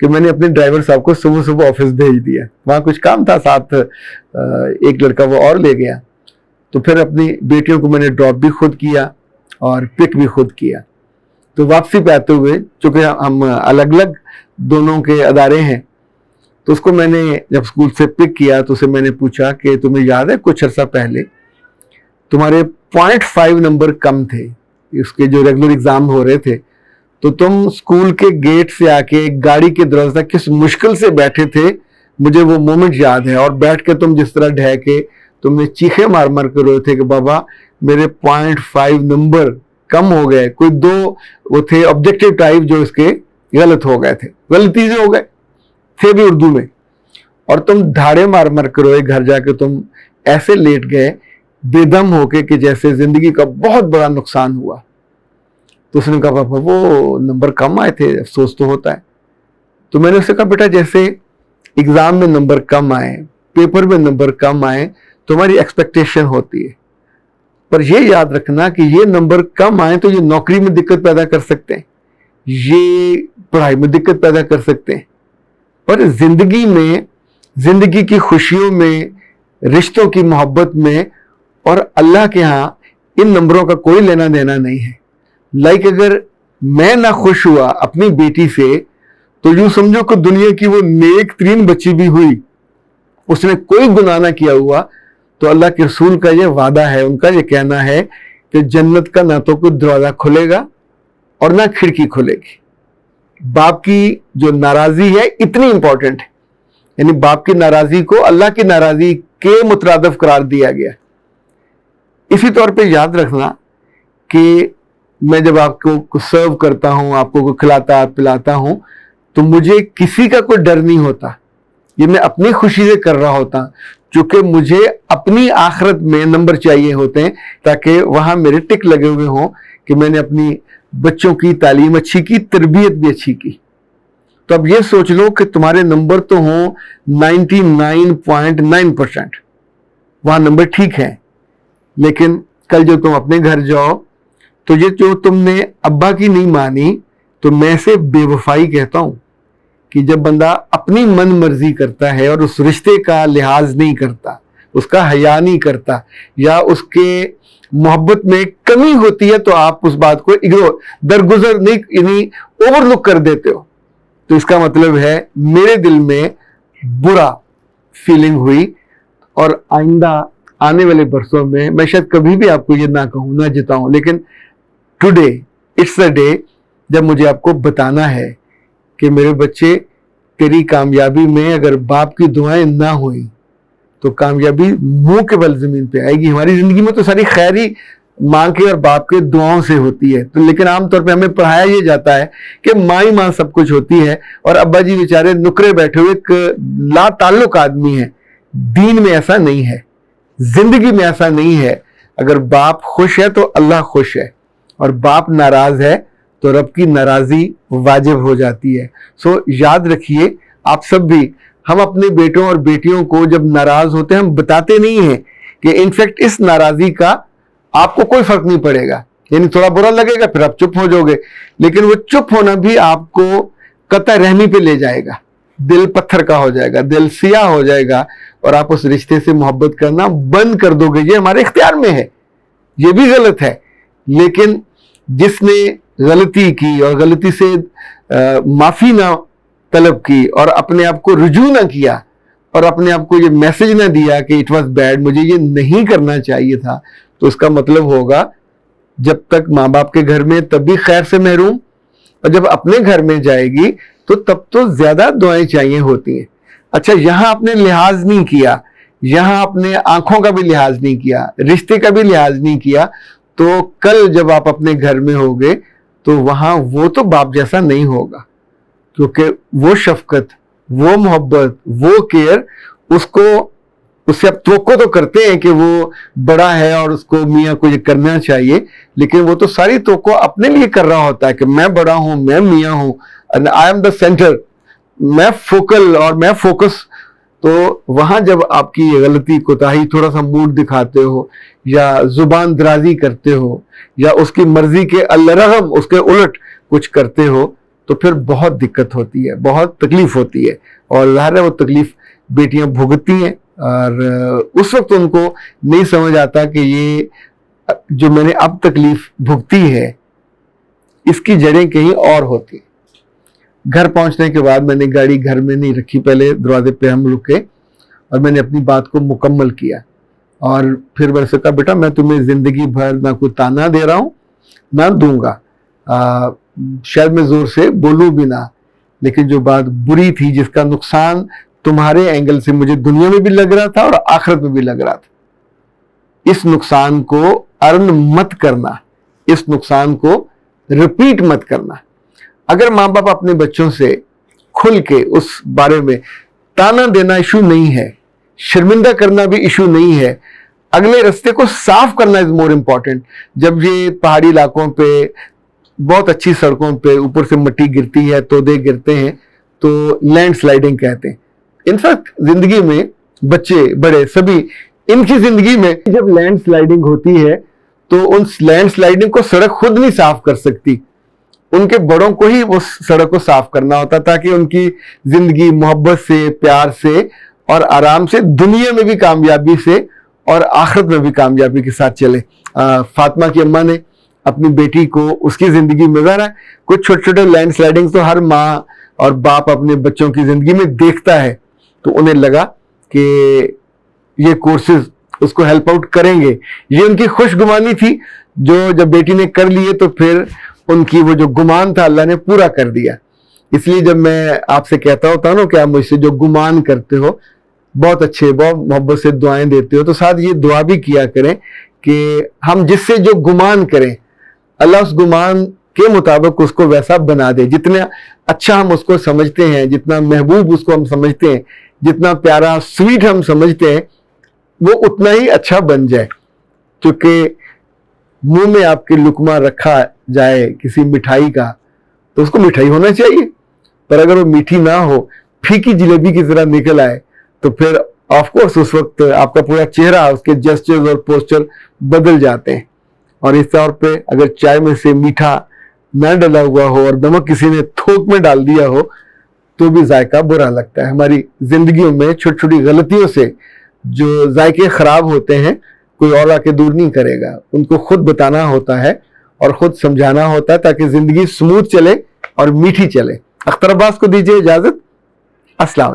کہ میں نے اپنے ڈرائیور صاحب کو صبح صبح آفس بھیج دیا. وہاں کچھ کام تھا, ساتھ ایک لڑکا وہ اور لے گیا. تو پھر اپنی بیٹیوں کو میں نے ڈراپ بھی خود کیا اور پک بھی خود کیا. تو واپسی پہ آتے ہوئے, چونکہ ہم الگ الگ دونوں کے ادارے ہیں, تو اس کو میں نے جب اسکول سے پک کیا تو اسے میں نے پوچھا کہ تمہیں یاد ہے کچھ عرصہ پہلے تمہارے 0.5 نمبر کم تھے اس کے جو ریگولر ایگزام ہو رہے تھے, تو تم اسکول کے گیٹ سے آ کے گاڑی کے دروازے تک کس مشکل سے بیٹھے تھے, مجھے وہ مومنٹ یاد ہے. اور بیٹھ کے تم جس طرح ڈھہ کے تم نے چیخے مار مار کر روئے تھے کہ بابا میرے 0.5 نمبر کم ہو گئے. کوئی 2 وہ تھے آبجیکٹیو ٹائپ جو اس کے غلط ہو گئے تھے, غلطی سے ہو گئے تھے بھی اردو میں, اور تم دھاڑے مار مار کر روئے. گھر جا کے تم ایسے لیٹ گئے بے دم ہو کے کہ جیسے زندگی کا بہت بڑا نقصان ہوا. تو اس نے کہا پاپا وہ نمبر کم آئے تھے, افسوس تو ہوتا ہے. تو میں نے اس سے کہا بیٹا جیسے ایگزام میں نمبر کم آئے, پیپر میں نمبر کم آئے, تمہاری ایکسپیکٹیشن ہوتی ہے, پر یہ یاد رکھنا کہ یہ نمبر کم آئے تو یہ نوکری میں دقت پیدا کر سکتے ہیں, یہ پڑھائی میں دقت پیدا کر سکتے ہیں, پر زندگی میں, زندگی کی خوشیوں میں, رشتوں کی محبت میں اور اللہ کے ہاں ان نمبروں کا کوئی لینا دینا نہیں ہے. لائک اگر میں نہ خوش ہوا اپنی بیٹی سے تو یوں سمجھو کہ دنیا کی وہ نیک ترین بچی بھی ہوئی, اس نے کوئی گناہ نہ کیا ہوا, تو اللہ کے رسول کا یہ وعدہ ہے, ان کا یہ کہنا ہے کہ جنت کا نہ تو کوئی دروازہ کھلے گا اور نہ کھڑکی کھلے گی. باپ کی جو ناراضی ہے اتنی امپورٹنٹ ہے, یعنی باپ کی ناراضی کو اللہ کی ناراضی کے مترادف قرار دیا گیا. اسی طور پہ یاد رکھنا کہ میں جب آپ کو سرو کرتا ہوں, آپ کو کھلاتا پلاتا ہوں, تو مجھے کسی کا کوئی ڈر نہیں ہوتا, یہ میں اپنی خوشی سے کر رہا ہوتا, چونکہ مجھے اپنی آخرت میں نمبر چاہیے ہوتے ہیں تاکہ وہاں میرے ٹک لگے ہوئے ہوں کہ میں نے اپنی بچوں کی تعلیم اچھی کی, تربیت بھی اچھی کی. تو اب یہ سوچ لو کہ تمہارے نمبر تو ہوں 99.9%, وہاں نمبر ٹھیک ہے, لیکن کل جو تم اپنے گھر جاؤ تو یہ جو تم نے ابا کی نہیں مانی, تو میں سے بے وفائی کہتا ہوں کہ جب بندہ اپنی من مرضی کرتا ہے اور اس رشتے کا لحاظ نہیں کرتا, اس کا حیا نہیں کرتا, یا اس کے محبت میں کمی ہوتی ہے, تو آپ اس بات کو درگزر نہیں, یعنی اوور لک کر دیتے ہو, تو اس کا مطلب ہے میرے دل میں برا فیلنگ ہوئی, اور آئندہ آنے والے برسوں میں میں شاید کبھی بھی آپ کو یہ نہ کہوں, نہ جتاؤں, لیکن ٹوڈے اٹس اے ڈے جب مجھے آپ کو بتانا ہے کہ میرے بچے تیری کامیابی میں اگر باپ کی دعائیں نہ ہوئیں تو کامیابی منہ کے بل زمین پہ آئے گی. ہماری زندگی میں تو ساری خیر ہی ماں کے اور باپ کے دعاؤں سے ہوتی ہے, تو لیکن عام طور پہ ہمیں پڑھایا یہ جاتا ہے کہ ماں ہی ماں سب کچھ ہوتی ہے, اور ابا جی بیچارے نکرے بیٹھے ہوئے ایک لا تعلق آدمی ہیں. دین میں ایسا نہیں ہے, زندگی میں ایسا نہیں ہے. اگر باپ خوش ہے تو اللہ خوش ہے, اور باپ ناراض ہے تو رب کی ناراضی واجب ہو جاتی ہے. سو یاد رکھیے آپ سب بھی, ہم اپنے بیٹوں اور بیٹیوں کو جب ناراض ہوتے ہیں ہم بتاتے نہیں ہیں کہ انفیکٹ اس ناراضی کا آپ کو کوئی فرق نہیں پڑے گا, یعنی تھوڑا برا لگے گا پھر آپ چپ ہو جاؤ گے, لیکن وہ چپ ہونا بھی آپ کو قطع رحمی پہ لے جائے گا, دل پتھر کا ہو جائے گا, دل سیاہ ہو جائے گا, اور آپ اس رشتے سے محبت کرنا بند کر دو گے. یہ ہمارے اختیار میں ہے, یہ بھی غلط ہے, لیکن جس نے غلطی کی اور غلطی سے معافی نہ طلب کی اور اپنے آپ کو رجوع نہ کیا اور اپنے آپ کو یہ میسج نہ دیا کہ اٹ واز بیڈ, مجھے یہ نہیں کرنا چاہیے تھا, تو اس کا مطلب ہوگا جب تک ماں باپ کے گھر میں تب بھی خیر سے محروم, اور جب اپنے گھر میں جائے گی تو تب تو زیادہ دعائیں چاہیے ہوتی ہیں. اچھا یہاں آپ نے لحاظ نہیں کیا, یہاں اپنے آنکھوں کا بھی لحاظ نہیں کیا, رشتے کا بھی لحاظ نہیں کیا, تو کل جب آپ اپنے گھر میں ہوگے تو وہاں وہ تو باپ جیسا نہیں ہوگا, کیونکہ وہ شفقت, وہ محبت, وہ کیئر اس سے آپ توقع تو کرتے ہیں کہ وہ بڑا ہے اور اس کو میاں کو یہ کرنا چاہیے, لیکن وہ تو ساری توقع اپنے لیے کر رہا ہوتا ہے کہ میں بڑا ہوں, میں میاں ہوں, آئی ایم دا سینٹر, میں فوکل اور میں فوکس. تو وہاں جب آپ کی یہ غلطی کوتاہی, تھوڑا سا موڈ دکھاتے ہو یا زبان درازی کرتے ہو یا اس کی مرضی کے الرغم اس کے الٹ کچھ کرتے ہو, تو پھر بہت دقت ہوتی ہے, بہت تکلیف ہوتی ہے, اور ظاہر ہے وہ تکلیف بیٹیاں بھگتتی ہیں, اور اس وقت ان کو نہیں سمجھ آتا کہ یہ جو میں نے اب تکلیف بھگتی ہے اس کی جڑیں کہیں اور ہوتی. گھر پہنچنے کے بعد میں نے گاڑی گھر میں نہیں رکھی, پہلے دروازے پہ ہم رکے اور میں نے اپنی بات کو مکمل کیا, اور پھر میں نے کہا بیٹا میں تمہیں زندگی بھر نہ کوئی تانا دے رہا ہوں نہ دوں گا, شاید میں زور سے بولوں بھی نہ, لیکن جو بات بری تھی جس کا نقصان تمہارے اینگل سے مجھے دنیا میں بھی لگ رہا تھا اور آخرت میں بھی لگ رہا تھا, اس نقصان کو ارن مت کرنا, اس نقصان کو رپیٹ مت کرنا. اگر ماں باپ اپنے بچوں سے کھل کے اس بارے میں تانا دینا ایشو نہیں ہے, شرمندہ کرنا بھی ایشو نہیں ہے, اگلے رستے کو صاف کرنا از مور امپورٹنٹ. جب یہ پہاڑی علاقوں پہ بہت اچھی سڑکوں پہ اوپر سے مٹی گرتی ہے, تودے گرتے ہیں, تو لینڈ سلائیڈنگ کہتے ہیں. انفیکٹ زندگی میں بچے بڑے سبھی ان کی زندگی میں جب لینڈ سلائیڈنگ ہوتی ہے تو ان لینڈ سلائیڈنگ کو سڑک خود نہیں صاف کر سکتی, ان کے بڑوں کو ہی اس سڑک کو صاف کرنا ہوتا تاکہ ان کی زندگی محبت سے, پیار سے اور آرام سے, دنیا میں بھی کامیابی سے اور آخرت میں بھی کامیابی کے ساتھ چلے. فاطمہ کی اماں نے اپنی بیٹی کو اس کی زندگی میں ذرا کچھ چھوٹے چھوٹے لینڈ سلائیڈنگ تو ہر ماں اور باپ اپنے بچوں کی زندگی میں دیکھتا ہے, تو انہیں لگا کہ یہ کورسز اس کو ہیلپ آؤٹ کریں گے. یہ ان کی خوش گمانی تھی جو جب بیٹی نے کر لیے تو پھر ان کی وہ جو گمان تھا اللہ نے پورا کر دیا. اس لیے جب میں آپ سے کہتا ہوتا ہوں نا کہ آپ مجھ سے جو گمان کرتے ہو, بہت اچھے, بہت محبت سے دعائیں دیتے ہو, تو ساتھ یہ دعا بھی کیا کریں کہ ہم جس سے جو گمان کریں اللہ اس گمان کے مطابق اس کو ویسا بنا دے. جتنا اچھا ہم اس کو سمجھتے ہیں, جتنا محبوب اس کو ہم سمجھتے ہیں, جتنا پیارا سویٹ ہم سمجھتے ہیں, وہ اتنا ہی اچھا بن جائے. کیونکہ منہ میں آپ کے لقمہ رکھا جائے کسی مٹھائی کا تو اس کو مٹھائی ہونا چاہیے, پر اگر وہ میٹھی نہ ہو, پھیکی جلیبی کی طرح نکل آئے, تو پھر آف کورس اس وقت آپ کا پورا چہرہ, اس کے جسچرز اور پوسچر بدل جاتے ہیں. اور اس طور پہ اگر چائے میں سے میٹھا نہ ڈلا ہوا ہو اور نمک کسی نے تھوک میں ڈال دیا ہو تو بھی ذائقہ برا لگتا ہے. ہماری زندگیوں میں چھوٹی چھوٹی غلطیوں سے جو ذائقے خراب ہوتے ہیں کوئی اور آ کے دور نہیں کرے گا, ان کو خود بتانا ہوتا ہے اور خود سمجھانا ہوتا ہے تاکہ زندگی سموتھ چلے اور میٹھی چلے. اختر عباس کو دیجیے اجازت. السلام علیکم.